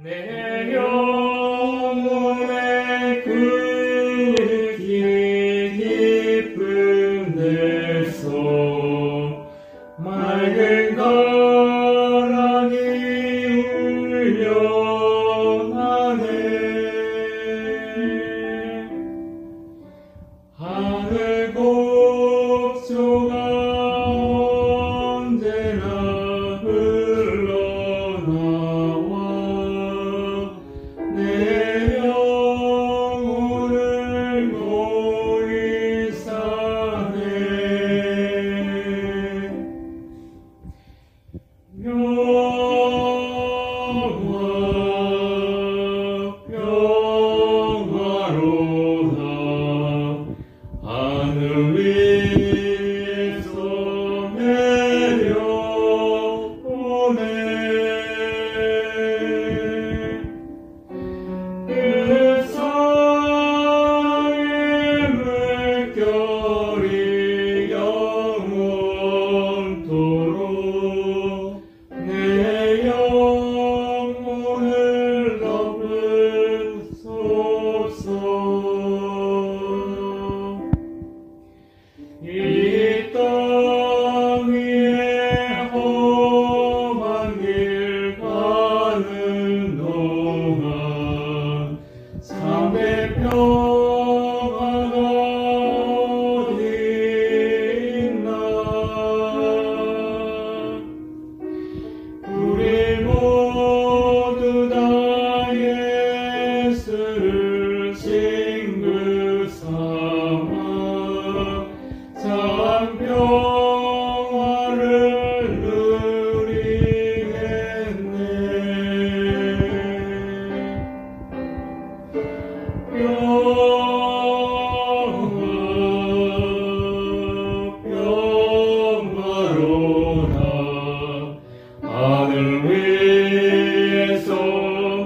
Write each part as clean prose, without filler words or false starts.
내 영혼의 그 깊은 데서 맑은 가랑이 울려나네. 하늘 곡조가 언제나 흘러나와 내 영혼을 고이 싸네. 평화로다 하늘 위에서 내려오네. 그 사랑의 물결이 영원토록 내 영혼을 덮으소서. 이 땅 위에 험한 길 가는 동안 삶의 평화가 어디 있나. 우리 모두 다 예수를 친구 삼아 참 평화를 누리겠네. 평화로다 하늘 위에서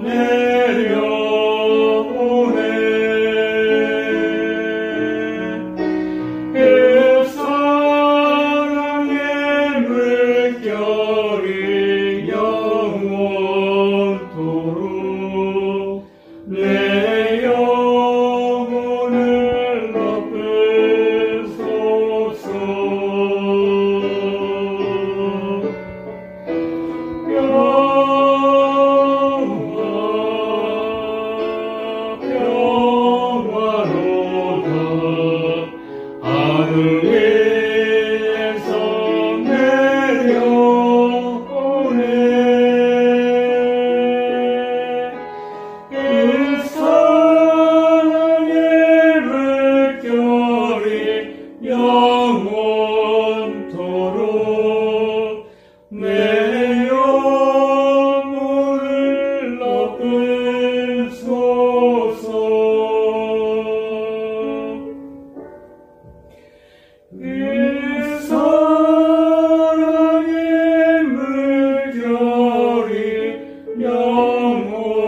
내려오네. 그 사랑의 물결이 영원토록 내 영혼을 덮으소서. 평화로다 하늘 위에서 내려오네. 그 사랑의 물결이 영원토록 내 영혼을 덮으소서. 그 사랑의 물결이 영원토록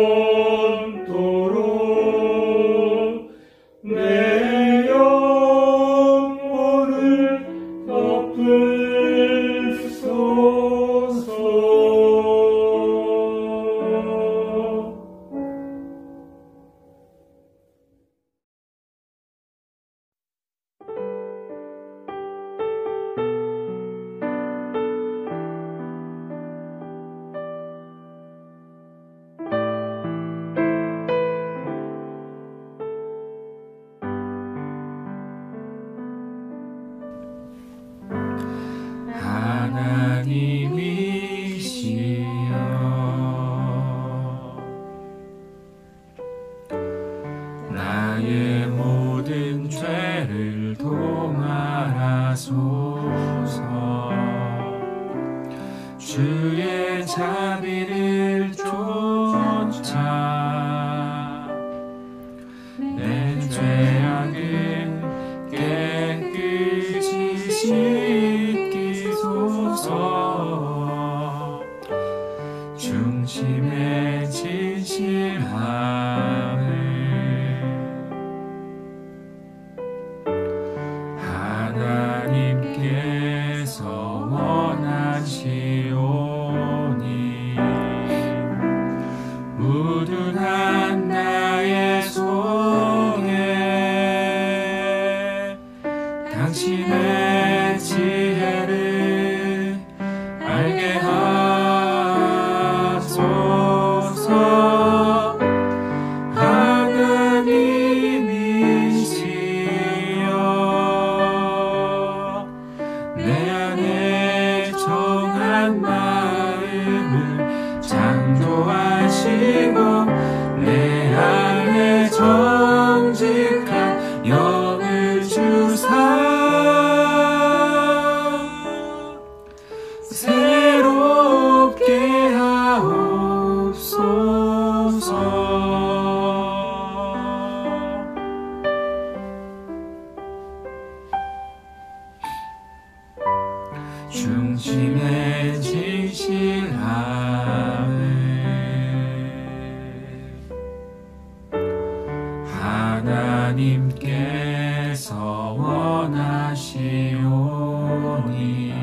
내 영혼을 덮으소서. 하나님이시여 나의 모든 죄를 동하라소서. 주의 자비를 쫓아 내 죄악을 깨끗이 씻기소서. 중심의 진실함을 하나님께서 원하시오니 알게 하소서. 하나님이시여 내 안에 정한 마음을 창조하시고 내 안에 정직한 영을 주사 새롭게 하옵소서. 중심에 진실함을 하나님께서 원하시오니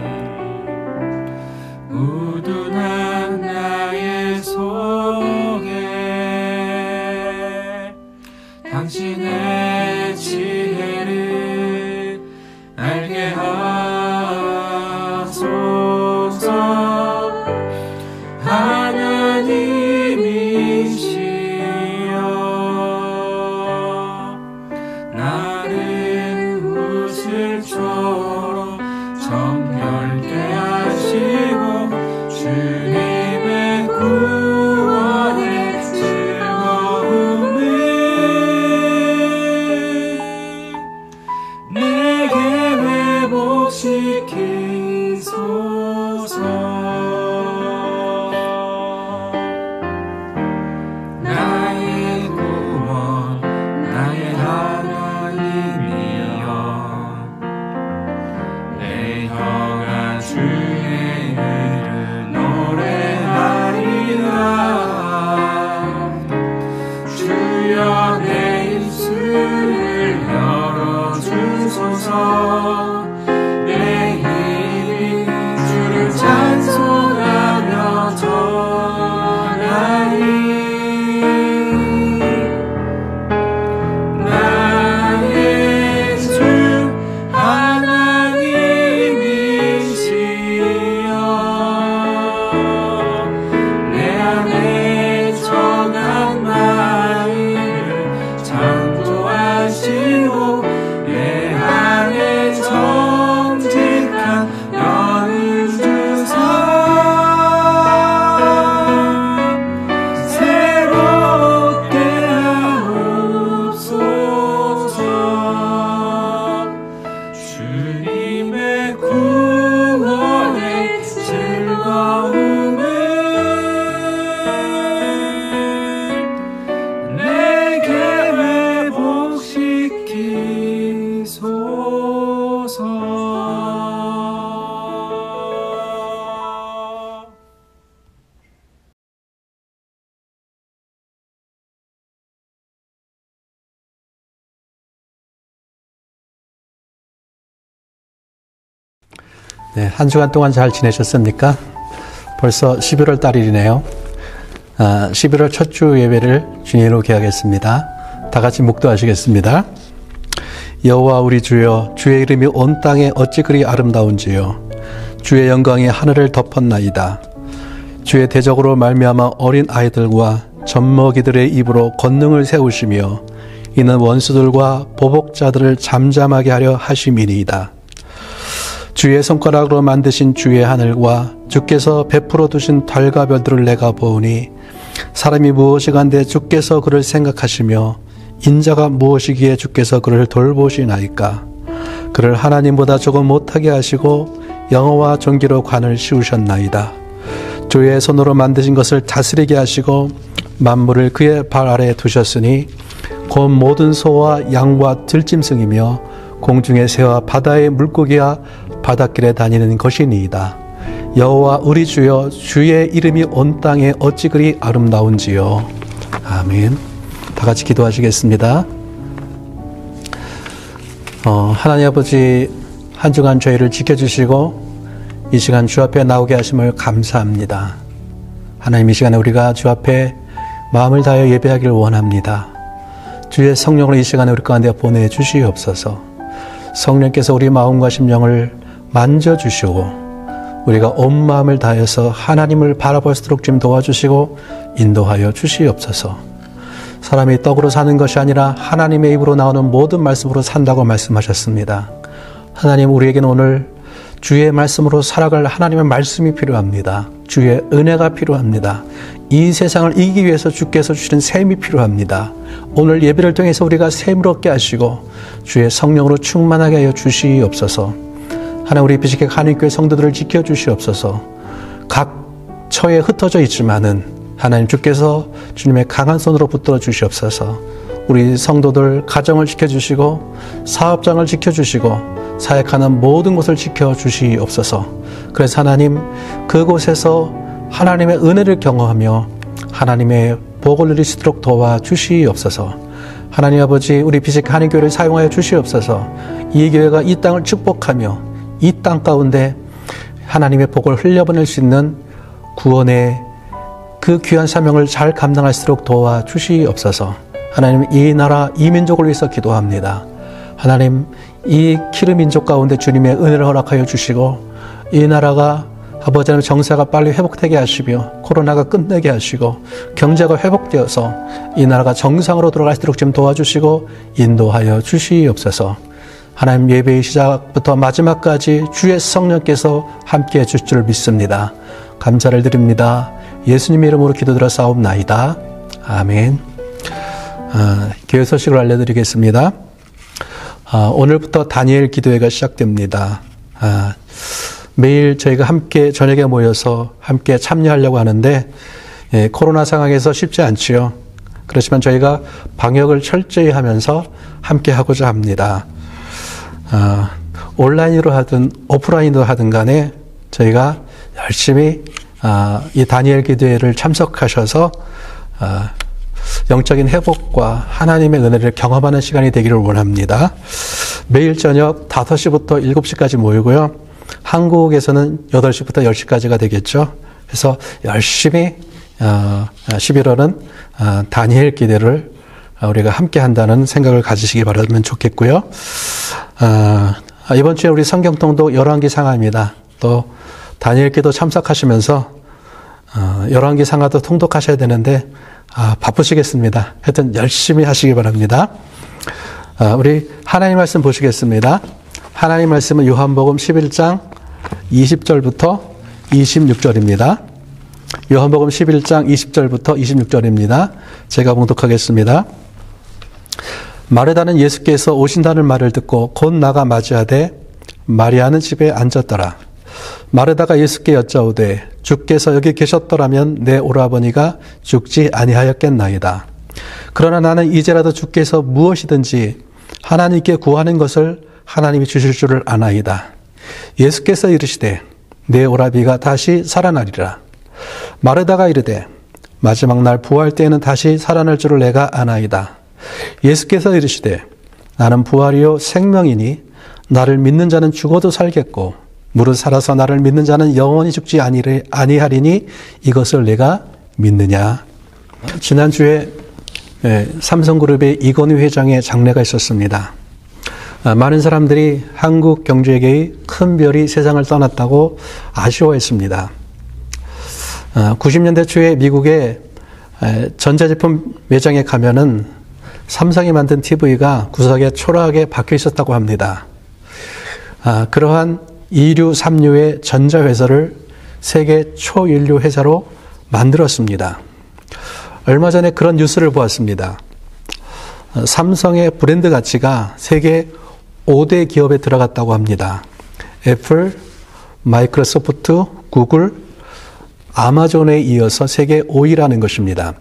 우둔한 나의 속에 당신의 지혜를 알게 하소서. 하나님이시여 나를 웃을초록 정결케 하시고 주님의 구원의 즐거움을 내게 회복시키소서. 나의 구원 나의 하나님이여 내 혀가 주의 일을 노래하리라. 주여 내 입술을 열어주소서. 내 입이 주를 찬송하며 전하리. 나의 주 하나님이시여 내 안에 정한 마음을 창조하시고 내 안에 정직한 영을 주사 새롭게 하옵소서. 주님의 구원의 즐거움을 내게 회복시키소서. 네, 한 주간 동안 잘 지내셨습니까? 벌써 11월 달이네요. 11월 첫 주 예배를 주님으로 기하겠습니다. 다 같이 묵도하시겠습니다. 여호와 우리 주여, 주의 이름이 온 땅에 어찌 그리 아름다운지요. 주의 영광이 하늘을 덮었나이다. 주의 대적으로 말미암아 어린 아이들과 젖먹이들의 입으로 권능을 세우시며 이는 원수들과 보복자들을 잠잠하게 하려 하심이니이다. 주의 손가락으로 만드신 주의 하늘과 주께서 베풀어 두신 달과 별들을 내가 보오니 사람이 무엇이간데 주께서 그를 생각하시며 인자가 무엇이기에 주께서 그를 돌보시나이까. 그를 하나님보다 조금 못하게 하시고 영어와 존귀로 관을 씌우셨나이다. 주의 손으로 만드신 것을 다스리게 하시고 만물을 그의 발 아래에 두셨으니 곧 모든 소와 양과 들짐승이며 공중의 새와 바다의 물고기와 바닷길에 다니는 것이니이다. 여호와 우리 주여, 주의 이름이 온 땅에 어찌 그리 아름다운지요. 아멘. 다 같이 기도하시겠습니다. 하나님 아버지, 한 주간 저희를 지켜주시고 이 시간 주 앞에 나오게 하심을 감사합니다. 하나님, 이 시간에 우리가 주 앞에 마음을 다하여 예배하기를 원합니다. 주의 성령을 이 시간에 우리 가운데 보내주시옵소서. 성령께서 우리 마음과 심령을 만져주시고 우리가 온 마음을 다해서 하나님을 바라볼 수 있도록 좀 도와주시고 인도하여 주시옵소서. 사람이 떡으로 사는 것이 아니라 하나님의 입으로 나오는 모든 말씀으로 산다고 말씀하셨습니다. 하나님, 우리에게는 오늘 주의 말씀으로 살아갈 하나님의 말씀이 필요합니다. 주의 은혜가 필요합니다. 이 세상을 이기기 위해서 주께서 주시는 셈이 필요합니다. 오늘 예배를 통해서 우리가 셈을 얻게 하시고 주의 성령으로 충만하게 하여 주시옵소서. 하나님, 우리 비식회 한인교회 성도들을 지켜주시옵소서. 각 처에 흩어져 있지만은 하나님 주께서 주님의 강한 손으로 붙들어 주시옵소서. 우리 성도들 가정을 지켜주시고 사업장을 지켜주시고 사역하는 모든 것을 지켜주시옵소서. 그래서 하나님, 그곳에서 하나님의 은혜를 경험하며 하나님의 복을 누릴 수 있도록 도와주시옵소서. 하나님 아버지, 우리 비식 한인교회를 사용하여 주시옵소서. 이 교회가 이 땅을 축복하며 이 땅 가운데 하나님의 복을 흘려보낼 수 있는 구원의 그 귀한 사명을 잘 감당할 수 있도록 도와주시옵소서. 하나님, 이 나라, 이 민족을 위해서 기도합니다. 하나님, 이 키르 민족 가운데 주님의 은혜를 허락하여 주시고 이 나라가 아버지 하나님 정세가 빨리 회복되게 하시며 코로나가 끝내게 하시고 경제가 회복되어서 이 나라가 정상으로 돌아갈 수 있도록 좀 도와주시고 인도하여 주시옵소서. 하나님, 예배의 시작부터 마지막까지 주의 성령께서 함께해 주실 줄 믿습니다. 감사를 드립니다. 예수님의 이름으로 기도드려 싸움나이다. 아멘. 교회 소식을 알려드리겠습니다. 오늘부터 다니엘 기도회가 시작됩니다. 매일 저희가 함께 저녁에 모여서 함께 참여하려고 하는데 코로나 상황에서 쉽지 않지요. 그렇지만 저희가 방역을 철저히 하면서 함께 하고자 합니다. 온라인으로 하든 오프라인으로 하든 간에 저희가 열심히 이 다니엘 기도회를 참석하셔서 영적인 회복과 하나님의 은혜를 경험하는 시간이 되기를 원합니다. 매일 저녁 5시부터 7시까지 모이고요. 한국에서는 8시부터 10시까지가 되겠죠. 그래서 열심히 11월은 다니엘 기도를 우리가 함께 한다는 생각을 가지시기 바라면 좋겠고요. 이번 주에 우리 성경통독 열왕기 상하입니다. 또 다니엘 기도 참석하시면서 열왕기 상하도 통독하셔야 되는데 바쁘시겠습니다. 하여튼 열심히 하시기 바랍니다. 우리 하나님 말씀 보시겠습니다. 하나님 말씀은 요한복음 11장 20절부터 26절입니다. 요한복음 11장 20절부터 26절입니다. 제가 봉독하겠습니다. 마르다는 예수께서 오신다는 말을 듣고 곧 나가 맞이하되 마리아는 집에 앉았더라. 마르다가 예수께 여짜오되 주께서 여기 계셨더라면 내 오라버니가 죽지 아니하였겠나이다. 그러나 나는 이제라도 주께서 무엇이든지 하나님께 구하는 것을 하나님이 주실 줄을 아나이다. 예수께서 이르시되 내 오라비가 다시 살아나리라. 마르다가 이르되 마지막 날 부활 때에는 다시 살아날 줄을 내가 아나이다. 예수께서 이르시되 나는 부활이요 생명이니 나를 믿는 자는 죽어도 살겠고 무릇 살아서 나를 믿는 자는 영원히 죽지 아니하리니 이것을 내가 믿느냐. 지난주에 삼성그룹의 이건희 회장의 장례가 있었습니다. 많은 사람들이 한국 경제계의 큰 별이 세상을 떠났다고 아쉬워했습니다. 90년대 초에 미국의 전자제품 매장에 가면은 삼성이 만든 TV가 구석에 초라하게 박혀 있었다고 합니다. 그러한 2류, 3류의 전자회사를 세계 초인류 회사로 만들었습니다. 얼마 전에 그런 뉴스를 보았습니다. 삼성의 브랜드 가치가 세계 5대 기업에 들어갔다고 합니다. 애플, 마이크로소프트, 구글, 아마존에 이어서 세계 5위라는 것입니다.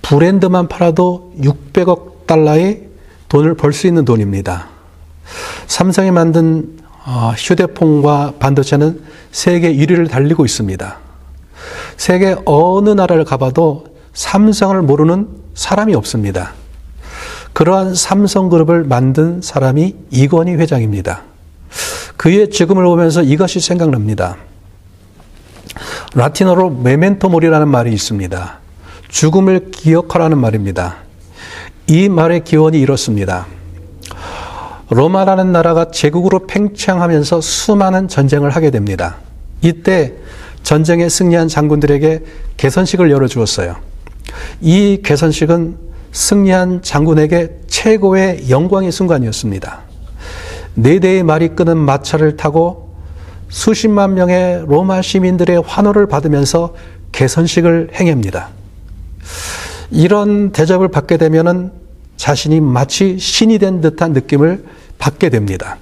브랜드만 팔아도 600억 달러의 돈을 벌 수 있는 돈입니다. 삼성이 만든 휴대폰과 반도체는 세계 1위를 달리고 있습니다. 세계 어느 나라를 가봐도 삼성을 모르는 사람이 없습니다. 그러한 삼성그룹을 만든 사람이 이건희 회장입니다. 그의 죽음을 보면서 이것이 생각납니다. 라틴어로 메멘토 모리라는 말이 있습니다. 죽음을 기억하라는 말입니다. 이 말의 기원이 이렇습니다. 로마라는 나라가 제국으로 팽창하면서 수많은 전쟁을 하게 됩니다. 이때 전쟁에 승리한 장군들에게 개선식을 열어주었어요. 이 개선식은 승리한 장군에게 최고의 영광의 순간이었습니다. 4대의 말이 끄는 마차를 타고 수십만 명의 로마 시민들의 환호를 받으면서 개선식을 행합니다. 이런 대접을 받게 되면은 자신이 마치 신이 된 듯한 느낌을 받게 됩니다.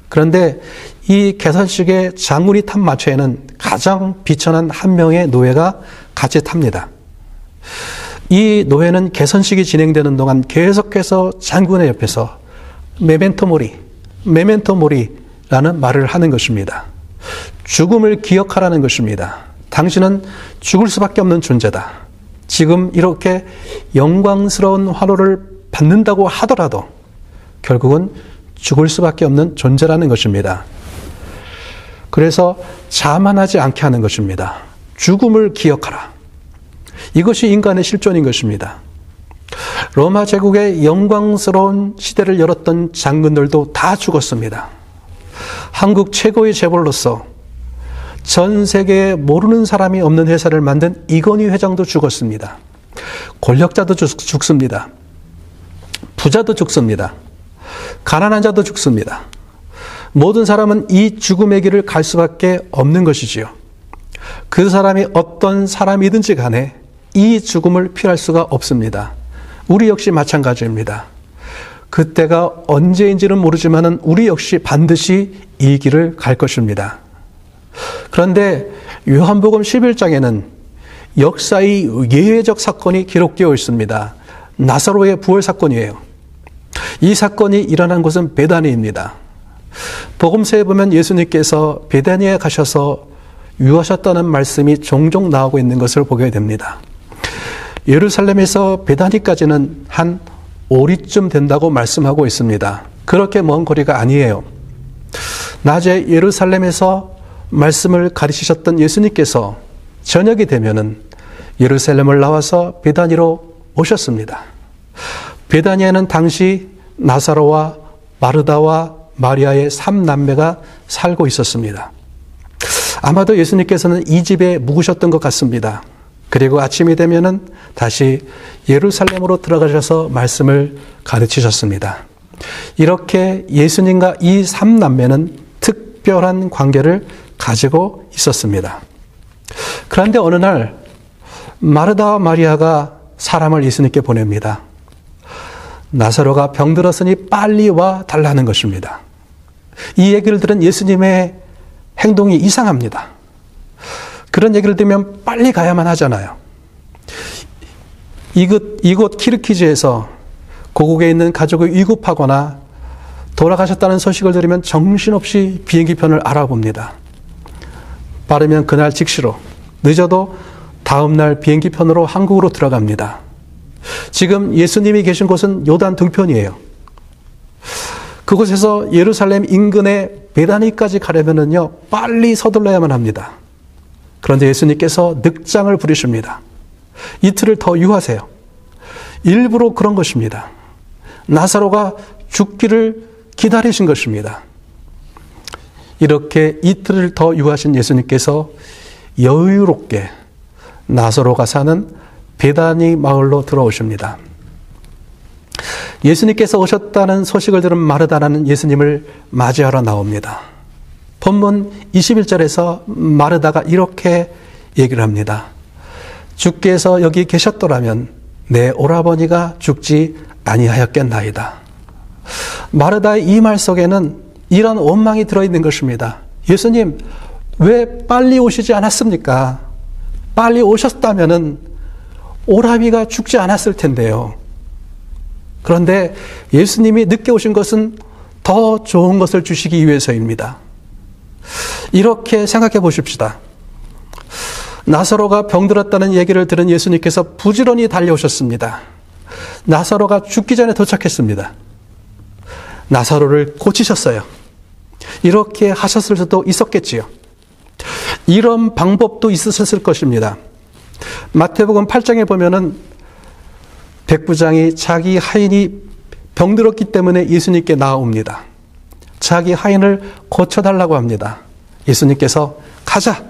그런데 이 개선식의 장군이 탄 마차에는 가장 비천한 한 명의 노예가 같이 탑니다. 이 노예는 개선식이 진행되는 동안 계속해서 장군의 옆에서 메멘토 모리, 메멘토 모리라는 말을 하는 것입니다. 죽음을 기억하라는 것입니다. 당신은 죽을 수밖에 없는 존재다. 지금 이렇게 영광스러운 환호를 받는다고 하더라도 결국은 죽을 수밖에 없는 존재라는 것입니다. 그래서 자만하지 않게 하는 것입니다. 죽음을 기억하라. 이것이 인간의 실존인 것입니다. 로마 제국의 영광스러운 시대를 열었던 장군들도 다 죽었습니다. 한국 최고의 재벌로서 전 세계에 모르는 사람이 없는 회사를 만든 이건희 회장도 죽었습니다. 권력자도 죽습니다. 부자도 죽습니다. 가난한 자도 죽습니다. 모든 사람은 이 죽음의 길을 갈 수밖에 없는 것이지요. 그 사람이 어떤 사람이든지 간에 이 죽음을 피할 수가 없습니다. 우리 역시 마찬가지입니다. 그때가 언제인지는 모르지만 우리 역시 반드시 이 길을 갈 것입니다. 그런데 요한복음 11장에는 역사의 예외적 사건이 기록되어 있습니다. 나사로의 부활 사건이에요. 이 사건이 일어난 곳은 베다니입니다. 복음서에 보면 예수님께서 베다니에 가셔서 유하셨다는 말씀이 종종 나오고 있는 것을 보게 됩니다. 예루살렘에서 베다니까지는 한 5리쯤 된다고 말씀하고 있습니다. 그렇게 먼 거리가 아니에요. 낮에 예루살렘에서 말씀을 가르치셨던 예수님께서 저녁이 되면은 예루살렘을 나와서 베다니로 오셨습니다. 베다니에는 당시 나사로와 마르다와 마리아의 3남매가 살고 있었습니다. 아마도 예수님께서는 이 집에 묵으셨던 것 같습니다. 그리고 아침이 되면은 다시 예루살렘으로 들어가셔서 말씀을 가르치셨습니다. 이렇게 예수님과 이 3남매는 특별한 관계를 가지고 있었습니다. 그런데 어느 날 마르다와 마리아가 사람을 예수님께 보냅니다. 나사로가 병들었으니 빨리 와 달라는 것입니다. 이 얘기를 들은 예수님의 행동이 이상합니다. 그런 얘기를 들으면 빨리 가야만 하잖아요. 이곳 키르키즈에서 고국에 있는 가족을 위급하거나 돌아가셨다는 소식을 들으면 정신없이 비행기편을 알아봅니다. 빠르면 그날 즉시로, 늦어도 다음날 비행기편으로 한국으로 들어갑니다. 지금 예수님이 계신 곳은 요단 등편이에요. 그곳에서 예루살렘 인근의 베다니까지 가려면은요, 빨리 서둘러야만 합니다. 그런데 예수님께서 늑장을 부리십니다. 이틀을 더 유하세요. 일부러 그런 것입니다. 나사로가 죽기를 기다리신 것입니다. 이렇게 이틀을 더 유하신 예수님께서 여유롭게 나사로가 사는 베다니 마을로 들어오십니다. 예수님께서 오셨다는 소식을 들은 마르다라는 예수님을 맞이하러 나옵니다. 본문 21절에서 마르다가 이렇게 얘기를 합니다. 주께서 여기 계셨더라면 내 오라버니가 죽지 아니하였겠나이다. 마르다의 이 말 속에는 이런 원망이 들어있는 것입니다. 예수님, 왜 빨리 오시지 않았습니까? 빨리 오셨다면은 오라비가 죽지 않았을 텐데요. 그런데 예수님이 늦게 오신 것은 더 좋은 것을 주시기 위해서입니다. 이렇게 생각해 보십시다. 나사로가 병들었다는 얘기를 들은 예수님께서 부지런히 달려오셨습니다. 나사로가 죽기 전에 도착했습니다. 나사로를 고치셨어요. 이렇게 하셨을 수도 있었겠지요. 이런 방법도 있으셨을 것입니다. 마태복음 8장에 보면은 백부장이 자기 하인이 병들었기 때문에 예수님께 나옵니다. 자기 하인을 고쳐달라고 합니다. 예수님께서 가자.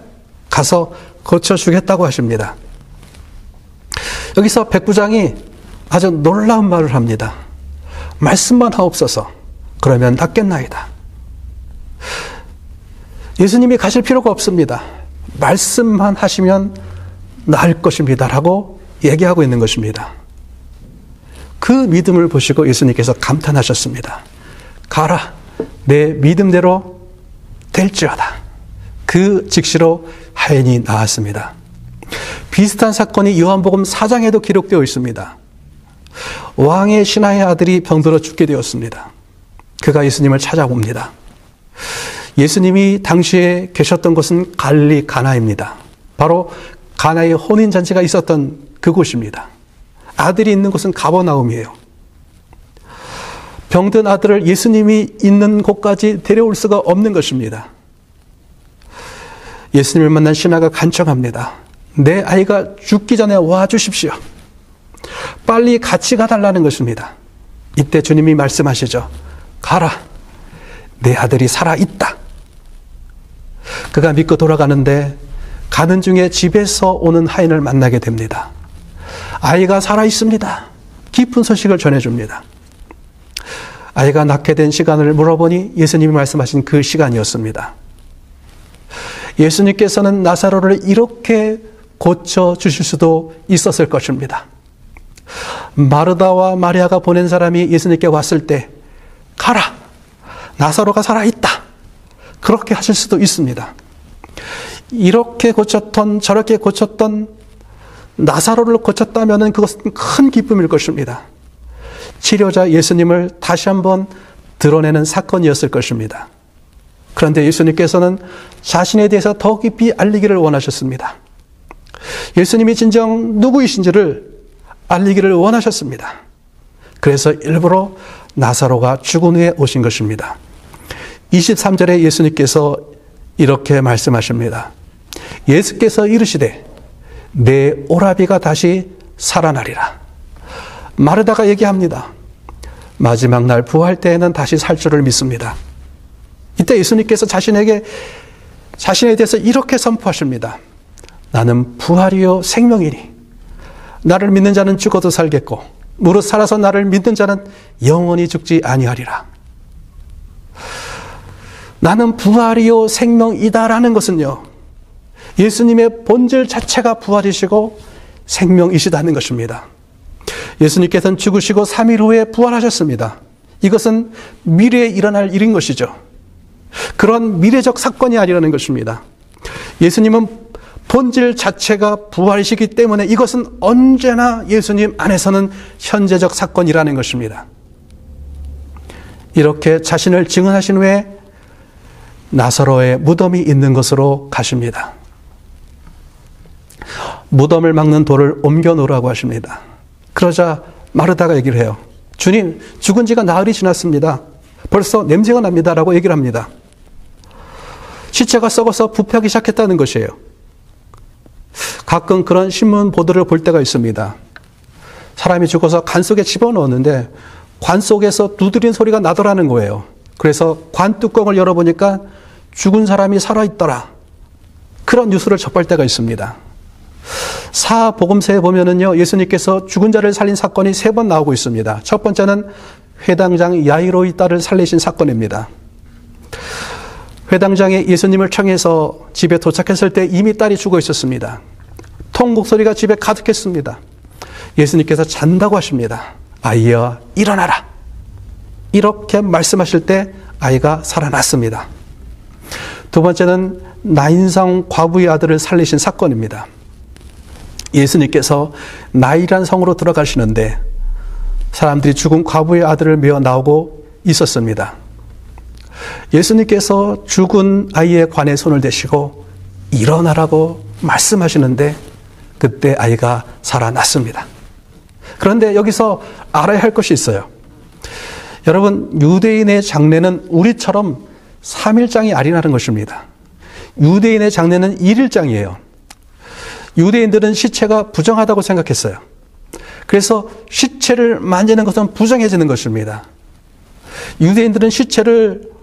가서 고쳐주겠다고 하십니다. 여기서 백부장이 아주 놀라운 말을 합니다. 말씀만 하옵소서. 그러면 낫겠나이다. 예수님이 가실 필요가 없습니다. 말씀만 하시면 나을 것입니다. 라고 얘기하고 있는 것입니다. 그 믿음을 보시고 예수님께서 감탄하셨습니다. 가라. 내 믿음대로 될지어다. 그 즉시로 하인이 나았습니다. 비슷한 사건이 요한복음 4장에도 기록되어 있습니다. 왕의 신하의 아들이 병들어 죽게 되었습니다. 그가 예수님을 찾아옵니다. 예수님이 당시에 계셨던 곳은 갈릴리 가나입니다. 바로 가나의 혼인잔치가 있었던 그곳입니다. 아들이 있는 곳은 가버나움이에요. 병든 아들을 예수님이 있는 곳까지 데려올 수가 없는 것입니다. 예수님을 만난 신하가 간청합니다. 내 아이가 죽기 전에 와 주십시오. 빨리 같이 가달라는 것입니다. 이때 주님이 말씀하시죠. 가라. 내 아들이 살아있다. 그가 믿고 돌아가는데 가는 중에 집에서 오는 하인을 만나게 됩니다. 아이가 살아있습니다. 기쁜 소식을 전해줍니다. 아이가 낳게 된 시간을 물어보니 예수님이 말씀하신 그 시간이었습니다. 예수님께서는 나사로를 이렇게 고쳐주실 수도 있었을 것입니다. 마르다와 마리아가 보낸 사람이 예수님께 왔을 때 가라. 나사로가 살아있다. 그렇게 하실 수도 있습니다. 이렇게 고쳤던 저렇게 고쳤던 나사로를 고쳤다면 그것은 큰 기쁨일 것입니다. 치료자 예수님을 다시 한번 드러내는 사건이었을 것입니다. 그런데 예수님께서는 자신에 대해서 더 깊이 알리기를 원하셨습니다. 예수님이 진정 누구이신지를 알리기를 원하셨습니다. 그래서 일부러 나사로가 죽은 후에 오신 것입니다. 23절에 예수님께서 이렇게 말씀하십니다. 예수께서 이르시되 내 오라비가 다시 살아나리라. 마르다가 얘기합니다. 마지막 날 부활 때에는 다시 살 줄을 믿습니다. 이때 예수님께서 자신에 대해서 이렇게 선포하십니다. 나는 부활이요 생명이니 나를 믿는 자는 죽어도 살겠고 무릇 살아서 나를 믿는 자는 영원히 죽지 아니하리라. 나는 부활이요 생명이다라는 것은요, 예수님의 본질 자체가 부활이시고 생명이시다는 것입니다. 예수님께서는 죽으시고 3일 후에 부활하셨습니다. 이것은 미래에 일어날 일인 것이죠. 그런 미래적 사건이 아니라는 것입니다. 예수님은 본질 자체가 부활이시기 때문에 이것은 언제나 예수님 안에서는 현재적 사건이라는 것입니다. 이렇게 자신을 증언하신 후에 나사로의 무덤이 있는 곳으로 가십니다. 무덤을 막는 돌을 옮겨 놓으라고 하십니다. 그러자 마르다가 얘기를 해요. 주님, 죽은 지가 나흘이 지났습니다. 벌써 냄새가 납니다. 라고 얘기를 합니다. 시체가 썩어서 부패하기 시작했다는 것이에요. 가끔 그런 신문 보도를 볼 때가 있습니다. 사람이 죽어서 관 속에 집어넣었는데 관 속에서 두드린 소리가 나더라는 거예요. 그래서 관 뚜껑을 열어보니까 죽은 사람이 살아있더라. 그런 뉴스를 접할 때가 있습니다. 사복음서에 보면은요, 예수님께서 죽은 자를 살린 사건이 3번 나오고 있습니다. 첫 번째는 회당장 야이로의 딸을 살리신 사건입니다. 회당장이 예수님을 청해서 집에 도착했을 때 이미 딸이 죽어 있었습니다. 통곡 소리가 집에 가득했습니다. 예수님께서 잔다고 하십니다. 아이야, 일어나라. 이렇게 말씀하실 때 아이가 살아났습니다. 두 번째는 나인성 과부의 아들을 살리신 사건입니다. 예수님께서 나이란 성으로 들어가시는데 사람들이 죽은 과부의 아들을 메어 나오고 있었습니다. 예수님께서 죽은 아이의 관에 손을 대시고 일어나라고 말씀하시는데 그때 아이가 살아났습니다. 그런데 여기서 알아야 할 것이 있어요. 여러분, 유대인의 장례는 우리처럼 3일장이 아니라는 것입니다. 유대인의 장례는 1일장이에요. 유대인들은 시체가 부정하다고 생각했어요. 그래서 시체를 만지는 것은 부정해지는 것입니다. 유대인들은 시체를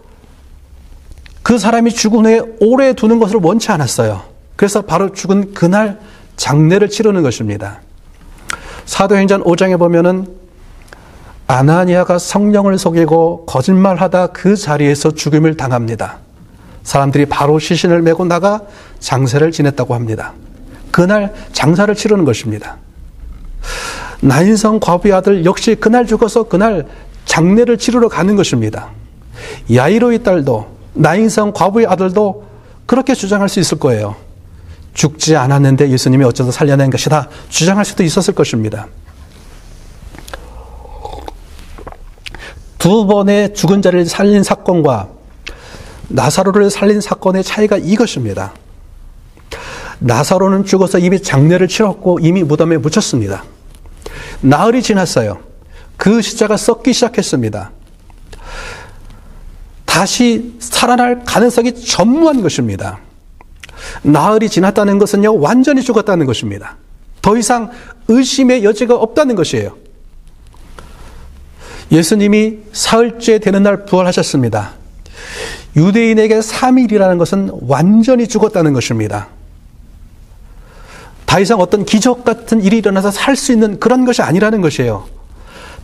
그 사람이 죽은 후에 오래 두는 것을 원치 않았어요. 그래서 바로 죽은 그날 장례를 치르는 것입니다. 사도행전 5장에 보면은 아나니아가 성령을 속이고 거짓말하다 그 자리에서 죽임을 당합니다. 사람들이 바로 시신을 메고 나가 장사를 지냈다고 합니다. 그날 장사를 치르는 것입니다. 나인성 과부의 아들 역시 그날 죽어서 그날 장례를 치르러 가는 것입니다. 야이로의 딸도 나인성 과부의 아들도 그렇게 주장할 수 있을 거예요. 죽지 않았는데 예수님이 어쩌다 살려낸 것이다 주장할 수도 있었을 것입니다. 두 번의 죽은 자를 살린 사건과 나사로를 살린 사건의 차이가 이것입니다. 나사로는 죽어서 이미 장례를 치렀고 이미 무덤에 묻혔습니다. 나흘이 지났어요. 그 시체가 썩기 시작했습니다. 다시 살아날 가능성이 전무한 것입니다. 나흘이 지났다는 것은요, 완전히 죽었다는 것입니다. 더 이상 의심의 여지가 없다는 것이에요. 예수님이 사흘째 되는 날 부활하셨습니다. 유대인에게 3일이라는 것은 완전히 죽었다는 것입니다. 더 이상 어떤 기적 같은 일이 일어나서 살 수 있는 그런 것이 아니라는 것이에요.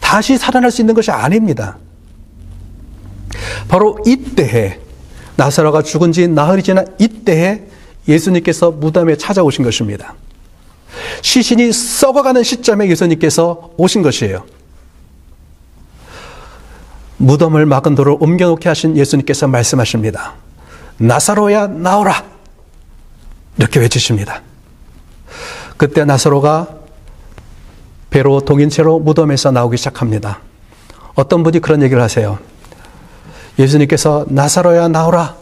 다시 살아날 수 있는 것이 아닙니다. 바로 이때에 나사로가 죽은 지 나흘이 지난 이때에 예수님께서 무덤에 찾아오신 것입니다. 시신이 썩어가는 시점에 예수님께서 오신 것이에요. 무덤을 막은 돌을 옮겨놓게 하신 예수님께서 말씀하십니다. 나사로야 나오라, 이렇게 외치십니다. 그때 나사로가 배로 동인 채로 무덤에서 나오기 시작합니다. 어떤 분이 그런 얘기를 하세요. 예수님께서 나사로야 나오라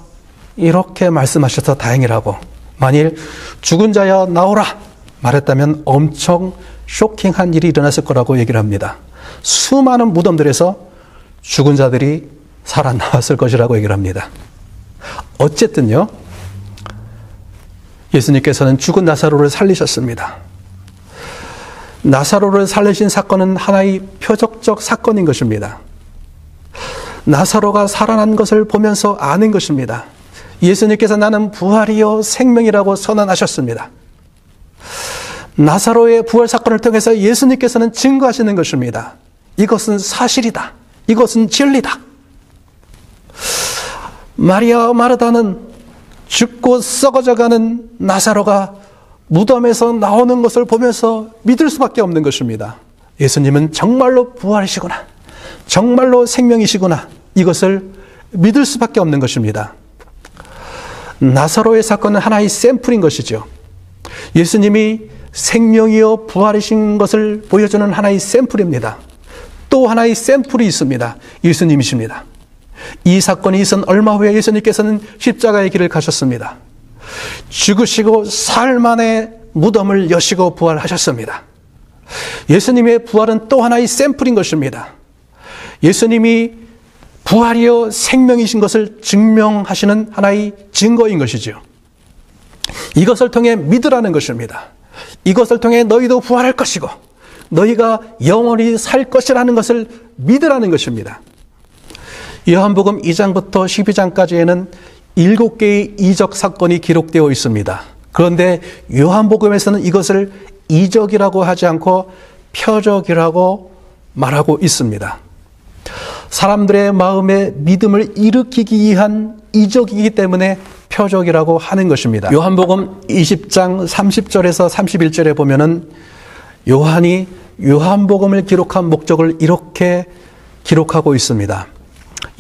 이렇게 말씀하셔서 다행이라고, 만일 죽은 자야 나오라 말했다면 엄청 쇼킹한 일이 일어났을 거라고 얘기를 합니다. 수많은 무덤들에서 죽은 자들이 살아나왔을 것이라고 얘기를 합니다. 어쨌든요, 예수님께서는 죽은 나사로를 살리셨습니다. 나사로를 살리신 사건은 하나의 표적적 사건인 것입니다. 나사로가 살아난 것을 보면서 아는 것입니다. 예수님께서 나는 부활이요 생명이라고 선언하셨습니다. 나사로의 부활 사건을 통해서 예수님께서는 증거하시는 것입니다. 이것은 사실이다. 이것은 진리다. 마리아와 마르다는 죽고 썩어져가는 나사로가 무덤에서 나오는 것을 보면서 믿을 수밖에 없는 것입니다. 예수님은 정말로 부활이시구나, 정말로 생명이시구나, 이것을 믿을 수밖에 없는 것입니다. 나사로의 사건은 하나의 샘플인 것이죠. 예수님이 생명이요 부활이신 것을 보여주는 하나의 샘플입니다. 또 하나의 샘플이 있습니다. 예수님이십니다. 이 사건이 있은 얼마 후에 예수님께서는 십자가의 길을 가셨습니다. 죽으시고 사흘 만에 무덤을 여시고 부활하셨습니다. 예수님의 부활은 또 하나의 샘플인 것입니다. 예수님이 부활이요 생명이신 것을 증명하시는 하나의 증거인 것이죠. 이것을 통해 믿으라는 것입니다. 이것을 통해 너희도 부활할 것이고 너희가 영원히 살 것이라는 것을 믿으라는 것입니다. 요한복음 2장부터 12장까지에는 7개의 이적 사건이 기록되어 있습니다. 그런데 요한복음에서는 이것을 이적이라고 하지 않고 표적이라고 말하고 있습니다. 사람들의 마음에 믿음을 일으키기 위한 이적이기 때문에 표적이라고 하는 것입니다. 요한복음 20장 30절에서 31절에 보면은 요한이 요한복음을 기록한 목적을 이렇게 기록하고 있습니다.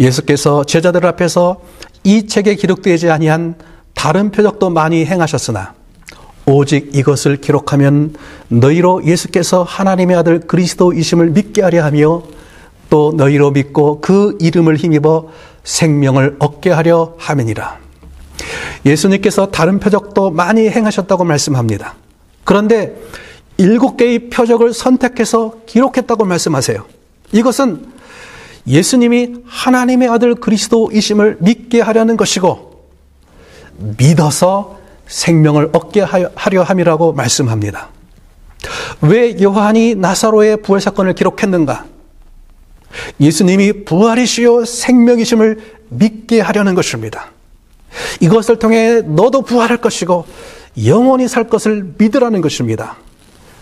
예수께서 제자들 앞에서 이 책에 기록되지 아니한 다른 표적도 많이 행하셨으나 오직 이것을 기록하면 너희로 예수께서 하나님의 아들 그리스도이심을 믿게 하려 하며 또 너희로 믿고 그 이름을 힘입어 생명을 얻게 하려 함이니라. 예수님께서 다른 표적도 많이 행하셨다고 말씀합니다. 그런데 7개의 표적을 선택해서 기록했다고 말씀하세요. 이것은 예수님이 하나님의 아들 그리스도이심을 믿게 하려는 것이고 믿어서 생명을 얻게 하려 함이라고 말씀합니다. 왜 요한이 나사로의 부활 사건을 기록했는가? 예수님이 부활이시요 생명이심을 믿게 하려는 것입니다. 이것을 통해 너도 부활할 것이고 영원히 살 것을 믿으라는 것입니다.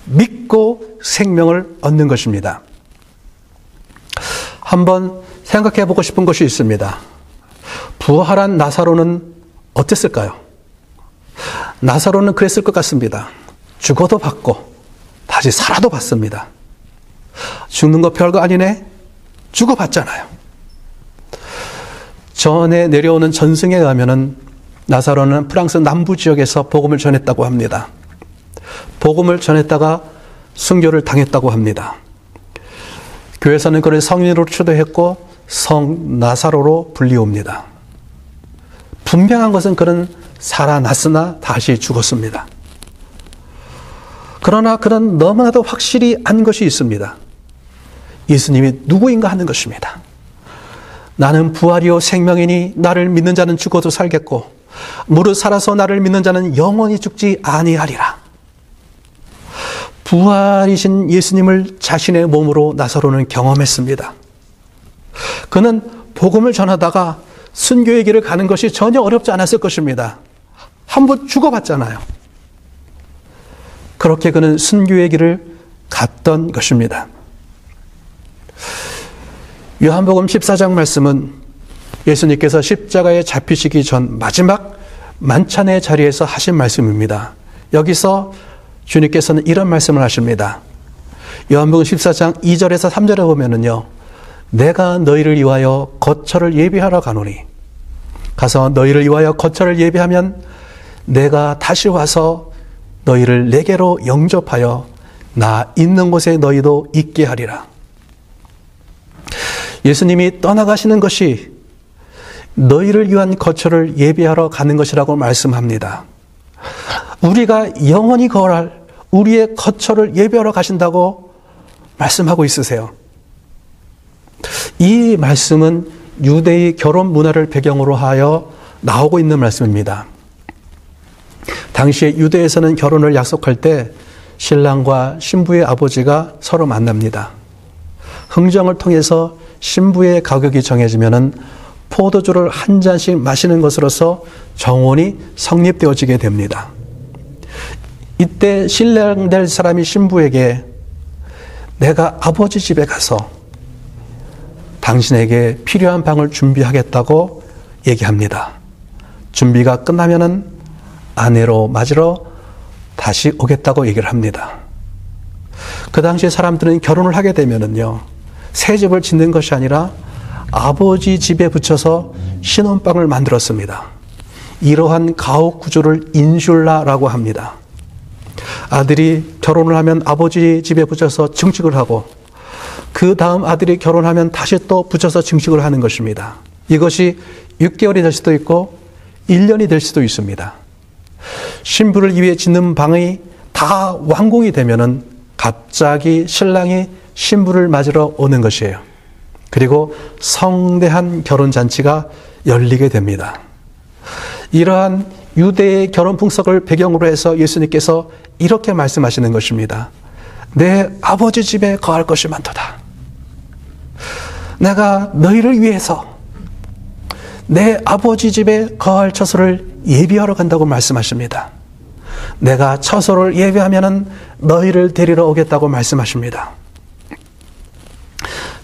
믿고 생명을 얻는 것입니다. 한번 생각해 보고 싶은 것이 있습니다. 부활한 나사로는 어땠을까요? 나사로는 그랬을 것 같습니다. 죽어도 받고 다시 살아도 받습니다. 죽는 거 별거 아니네? 죽어봤잖아요. 전에 내려오는 전승에 의하면 나사로는 프랑스 남부 지역에서 복음을 전했다고 합니다. 복음을 전했다가 순교를 당했다고 합니다. 교회에서는 그를 성인으로 추도했고 성 나사로로 불리옵니다. 분명한 것은 그는 살아났으나 다시 죽었습니다. 그러나 그는 너무나도 확실히 안 것이 있습니다. 예수님이 누구인가 하는 것입니다. 나는 부활이요 생명이니 나를 믿는 자는 죽어도 살겠고 무릇 살아서 나를 믿는 자는 영원히 죽지 아니하리라. 부활이신 예수님을 자신의 몸으로 나사로는 경험했습니다. 그는 복음을 전하다가 순교의 길을 가는 것이 전혀 어렵지 않았을 것입니다. 한번 죽어봤잖아요. 그렇게 그는 순교의 길을 갔던 것입니다. 요한복음 14장 말씀은 예수님께서 십자가에 잡히시기 전 마지막 만찬의 자리에서 하신 말씀입니다. 여기서 주님께서는 이런 말씀을 하십니다. 요한복음 14장 2절에서 3절에 보면은요, 내가 너희를 위하여 거처를 예비하러 가노니 가서 너희를 위하여 거처를 예비하면 내가 다시 와서 너희를 내게로 영접하여 나 있는 곳에 너희도 있게 하리라. 예수님이 떠나가시는 것이 너희를 위한 거처를 예비하러 가는 것이라고 말씀합니다. 우리가 영원히 거할 우리의 거처를 예비하러 가신다고 말씀하고 있으세요. 이 말씀은 유대의 결혼 문화를 배경으로 하여 나오고 있는 말씀입니다. 당시에 유대에서는 결혼을 약속할 때 신랑과 신부의 아버지가 서로 만납니다. 흥정을 통해서 신부의 가격이 정해지면은 포도주를 한 잔씩 마시는 것으로서 정혼이 성립되어지게 됩니다. 이때 신랑 될 사람이 신부에게 내가 아버지 집에 가서 당신에게 필요한 방을 준비하겠다고 얘기합니다. 준비가 끝나면은 아내로 맞으러 다시 오겠다고 얘기를 합니다. 그 당시에 사람들은 결혼을 하게 되면은요, 새 집을 짓는 것이 아니라 아버지 집에 붙여서 신혼방을 만들었습니다. 이러한 가옥 구조를 인슐라라고 합니다. 아들이 결혼을 하면 아버지 집에 붙여서 증식을 하고 그 다음 아들이 결혼하면 다시 또 붙여서 증식을 하는 것입니다. 이것이 6개월이 될 수도 있고 1년이 될 수도 있습니다. 신부를 위해 짓는 방이 다 완공이 되면은 갑자기 신랑이 신부를 맞으러 오는 것이에요. 그리고 성대한 결혼잔치가 열리게 됩니다. 이러한 유대의 결혼 풍속을 배경으로 해서 예수님께서 이렇게 말씀하시는 것입니다. 내 아버지 집에 거할 것이 많도다. 내가 너희를 위해서 내 아버지 집에 거할 처소를 예비하러 간다고 말씀하십니다. 내가 처소를 예비하면은 너희를 데리러 오겠다고 말씀하십니다.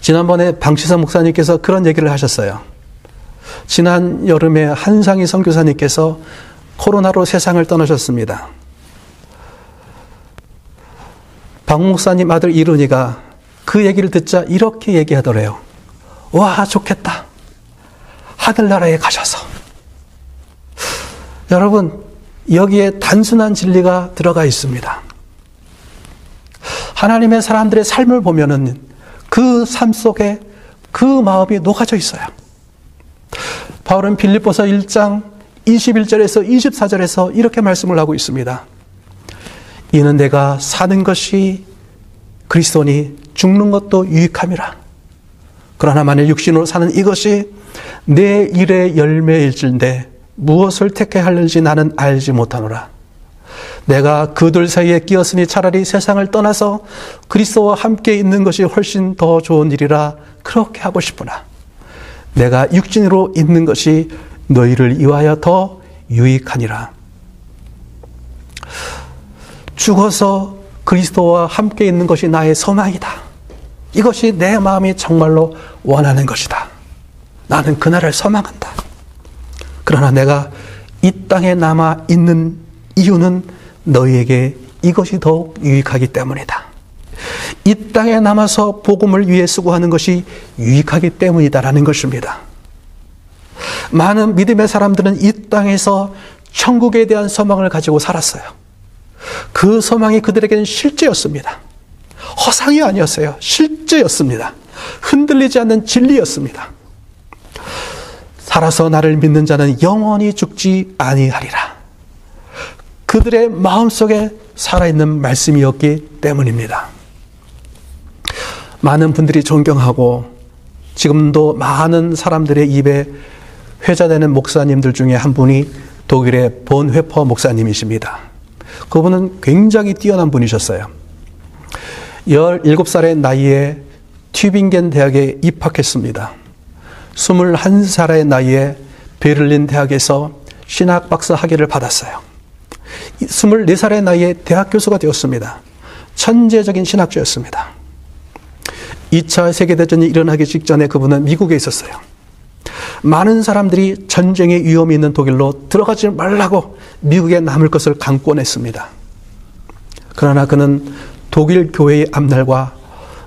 지난번에 방치선 목사님께서 그런 얘기를 하셨어요. 지난 여름에 한상희 선교사님께서 코로나로 세상을 떠나셨습니다. 박 목사님 아들 이룬이가 그 얘기를 듣자 이렇게 얘기하더래요. 와, 좋겠다. 하늘나라에 가셔서. 여러분, 여기에 단순한 진리가 들어가 있습니다. 하나님의 사람들의 삶을 보면은 그 삶 속에 그 마음이 녹아져 있어요. 바울은 빌립보서 1장 21절에서 24절에서 이렇게 말씀을 하고 있습니다. 이는 내가 사는 것이 그리스도니 죽는 것도 유익함이라. 그러나 만일 육신으로 사는 이것이 내 일의 열매일진데 무엇을 택해 하는지 나는 알지 못하노라. 내가 그들 사이에 끼었으니 차라리 세상을 떠나서 그리스도와 함께 있는 것이 훨씬 더 좋은 일이라 그렇게 하고 싶으나 내가 육신으로 있는 것이 너희를 위하여 더 유익하니라. 죽어서 그리스도와 함께 있는 것이 나의 소망이다. 이것이 내 마음이 정말로 원하는 것이다. 나는 그날을 소망한다. 그러나 내가 이 땅에 남아 있는 이유는 너희에게 이것이 더욱 유익하기 때문이다. 이 땅에 남아서 복음을 위해 수고하는 것이 유익하기 때문이다라는 것입니다. 많은 믿음의 사람들은 이 땅에서 천국에 대한 소망을 가지고 살았어요. 그 소망이 그들에게는 실제였습니다. 허상이 아니었어요. 실제였습니다. 흔들리지 않는 진리였습니다. 살아서 나를 믿는 자는 영원히 죽지 아니하리라. 그들의 마음속에 살아있는 말씀이었기 때문입니다. 많은 분들이 존경하고 지금도 많은 사람들의 입에 회자되는 목사님들 중에 한 분이 독일의 본회퍼 목사님이십니다. 그분은 굉장히 뛰어난 분이셨어요. 17살의 나이에 튜빙겐 대학에 입학했습니다. 21살의 나이에 베를린 대학에서 신학 박사 학위를 받았어요. 24살의 나이에 대학 교수가 되었습니다. 천재적인 신학자였습니다. 2차 세계대전이 일어나기 직전에 그분은 미국에 있었어요. 많은 사람들이 전쟁의 위험이 있는 독일로 들어가지 말라고 미국에 남을 것을 강권했습니다. 그러나 그는 독일 교회의 앞날과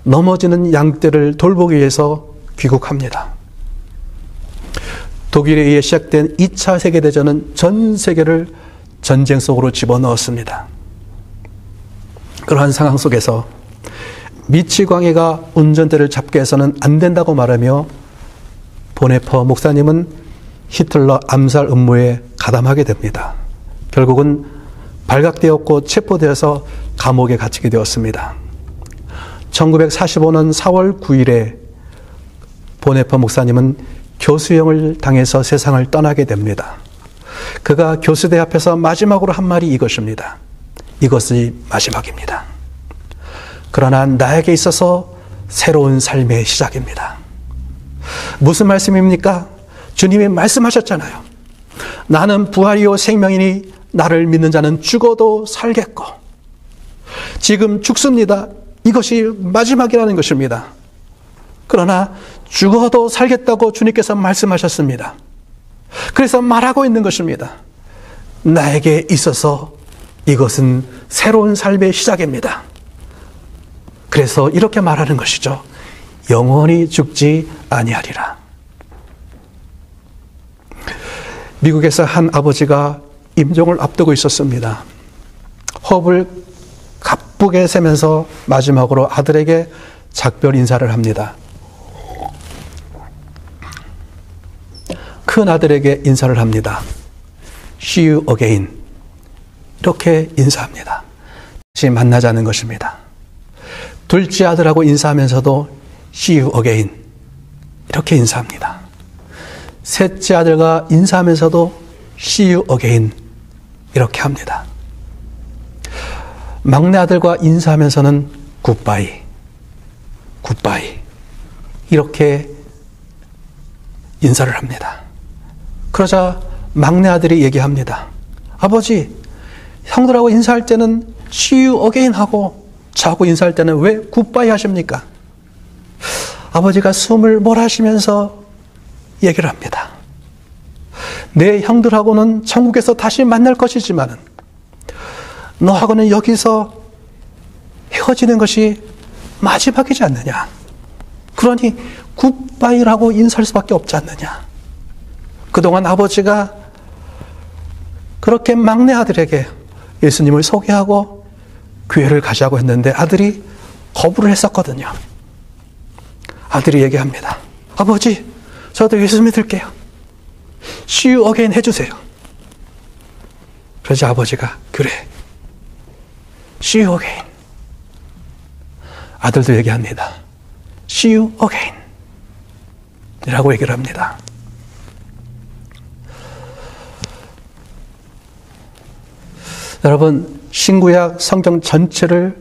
넘어지는 양떼를 돌보기 위해서 귀국합니다. 독일에 의해 시작된 2차 세계대전은 전 세계를 전쟁 속으로 집어넣었습니다. 그러한 상황 속에서 미치광이가 운전대를 잡게 해서는 안 된다고 말하며 본회퍼 목사님은 히틀러 암살 음모에 가담하게 됩니다. 결국은 발각되었고 체포되어서 감옥에 갇히게 되었습니다. 1945년 4월 9일에 본회퍼 목사님은 교수형을 당해서 세상을 떠나게 됩니다. 그가 교수대 앞에서 마지막으로 한 말이 이것입니다. 이것이 마지막입니다. 그러나 나에게 있어서 새로운 삶의 시작입니다. 무슨 말씀입니까? 주님이 말씀하셨잖아요. 나는 부활이요 생명이니 나를 믿는 자는 죽어도 살겠고 지금 죽습니다. 이것이 마지막이라는 것입니다. 그러나 죽어도 살겠다고 주님께서 말씀하셨습니다. 그래서 말하고 있는 것입니다. 나에게 있어서 이것은 새로운 삶의 시작입니다. 그래서 이렇게 말하는 것이죠. 영원히 죽지 아니하리라. 미국에서 한 아버지가 임종을 앞두고 있었습니다. 호흡을 가쁘게 세면서 마지막으로 아들에게 작별 인사를 합니다. 큰 아들에게 인사를 합니다. See you again. 이렇게 인사합니다. 다시 만나자는 것입니다. 둘째 아들하고 인사하면서도 See you again. 이렇게 인사합니다. 셋째 아들과 인사하면서도 See you again. 이렇게 합니다. 막내 아들과 인사하면서는 굿바이, 굿바이. 이렇게 인사를 합니다. 그러자 막내 아들이 얘기합니다. 아버지, 형들하고 인사할 때는 See you again 하고 저하고 인사할 때는 왜 굿바이 하십니까? 아버지가 숨을 몰아쉬면서 얘기를 합니다. 내 형들하고는 천국에서 다시 만날 것이지만 너하고는 여기서 헤어지는 것이 마지막이지 않느냐. 그러니 굿바이라고 인사할 수밖에 없지 않느냐. 그동안 아버지가 그렇게 막내 아들에게 예수님을 소개하고 교회를 가자고 했는데 아들이 거부를 했었거든요. 아들이 얘기합니다. 아버지, 저도 예수 믿을게요. See you again 해주세요. 그러자 아버지가 그래. See you again. 아들도 얘기합니다. See you again. 이라고 얘기를 합니다. 여러분, 신구약 성경 전체를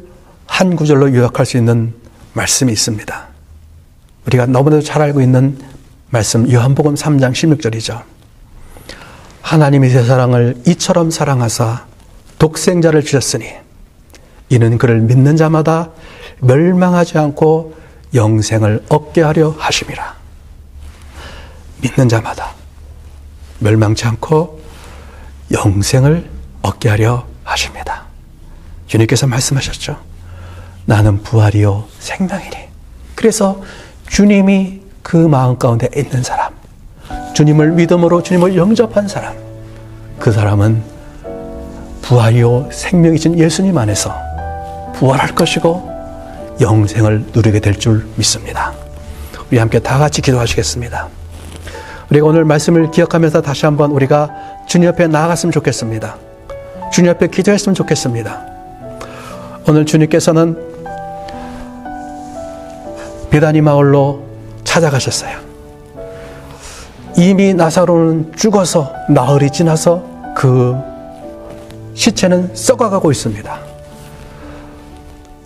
한 구절로 요약할 수 있는 말씀이 있습니다. 우리가 너무나도 잘 알고 있는 말씀, 요한복음 3장 16절이죠. 하나님이 세상을 이처럼 사랑하사 독생자를 주셨으니 이는 그를 믿는 자마다 멸망하지 않고 영생을 얻게 하려 하심이라. 믿는 자마다 멸망치 않고 영생을 얻게 하려 하십니다. 주님께서 말씀하셨죠. 나는 부활이요 생명이니. 그래서 주님이 그 마음 가운데 있는 사람, 주님을 믿음으로 주님을 영접한 사람, 그 사람은 부활이요 생명이신 예수님 안에서 부활할 것이고 영생을 누리게 될 줄 믿습니다. 우리 함께 다 같이 기도하시겠습니다. 우리가 오늘 말씀을 기억하면서 다시 한번 우리가 주님 옆에 나아갔으면 좋겠습니다. 주님 옆에 기도했으면 좋겠습니다. 오늘 주님께서는 베다니 마을로 찾아가셨어요. 이미 나사로는 죽어서 나흘이 지나서 그 시체는 썩어가고 있습니다.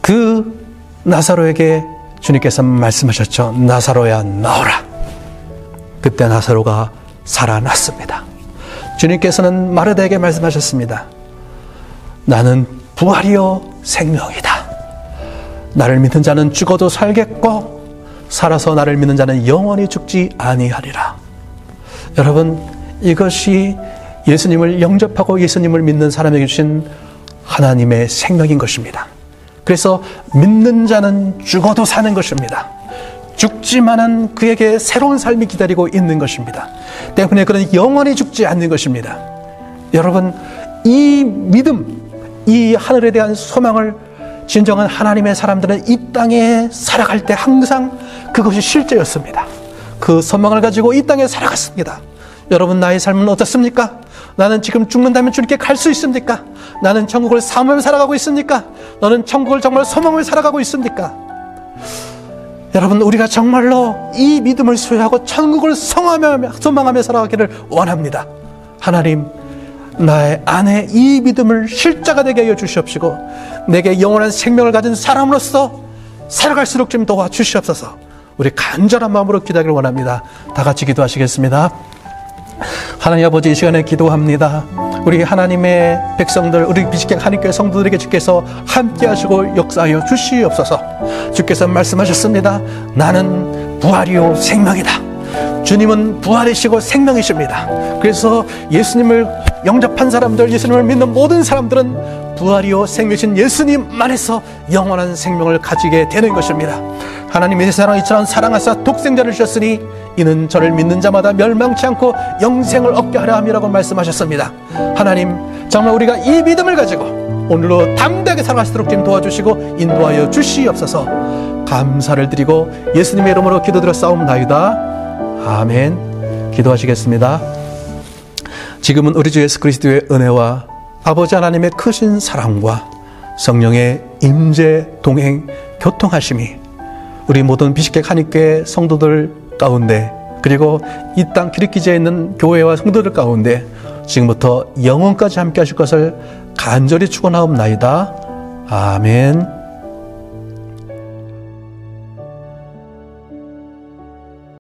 그 나사로에게 주님께서 말씀하셨죠. 나사로야 나오라. 그때 나사로가 살아났습니다. 주님께서는 마르다에게 말씀하셨습니다. 나는 부활이요 생명이다. 나를 믿는 자는 죽어도 살겠고 살아서 나를 믿는 자는 영원히 죽지 아니하리라. 여러분, 이것이 예수님을 영접하고 예수님을 믿는 사람에게 주신 하나님의 생명인 것입니다. 그래서 믿는 자는 죽어도 사는 것입니다. 죽지만은 그에게 새로운 삶이 기다리고 있는 것입니다. 때문에 그는 영원히 죽지 않는 것입니다. 여러분, 이 믿음, 이 하늘에 대한 소망을 진정한 하나님의 사람들은 이 땅에 살아갈 때 항상 그것이 실제였습니다. 그 소망을 가지고 이 땅에 살아갔습니다. 여러분, 나의 삶은 어떻습니까? 나는 지금 죽는다면 주님께 갈 수 있습니까? 나는 천국을 사모하며 살아가고 있습니까? 너는 천국을 정말 소망하며 살아가고 있습니까? 여러분, 우리가 정말로 이 믿음을 소유하고 천국을 소망하며 살아가기를 원합니다. 하나님, 나의 안에 이 믿음을 실자가 되게 하여 주시옵시고 내게 영원한 생명을 가진 사람으로서 살아갈수록 좀 도와주시옵소서. 우리 간절한 마음으로 기도하기를 원합니다. 다 같이 기도하시겠습니다. 하나님 아버지, 이 시간에 기도합니다. 우리 하나님의 백성들, 우리 비식객 한인교회 성도들에게 주께서 함께 하시고 역사하여 주시옵소서. 주께서 말씀하셨습니다. 나는 부활이요 생명이다. 주님은 부활이시고 생명이십니다. 그래서 예수님을 영접한 사람들, 예수님을 믿는 모든 사람들은 부활이요 생명이신 예수님만에서 영원한 생명을 가지게 되는 것입니다. 하나님의 세상을 이처럼 사랑하사 독생자를 주셨으니 이는 저를 믿는 자마다 멸망치 않고 영생을 얻게 하려 함이라고 말씀하셨습니다. 하나님, 정말 우리가 이 믿음을 가지고 오늘로 담대하게 살아갈 수 있도록 좀 도와주시고 인도하여 주시옵소서. 감사를 드리고 예수님의 이름으로 기도드렸사옵나이다. 아멘. 기도하시겠습니다. 지금은 우리 주 예수 그리스도의 은혜와 아버지 하나님의 크신 사랑과 성령의 임재, 동행, 교통하심이 우리 모든 비식객 한인교회 성도들 가운데, 그리고 이 땅 기립기지에 있는 교회와 성도들 가운데 지금부터 영원까지 함께 하실 것을 간절히 축원하옵나이다. 아멘.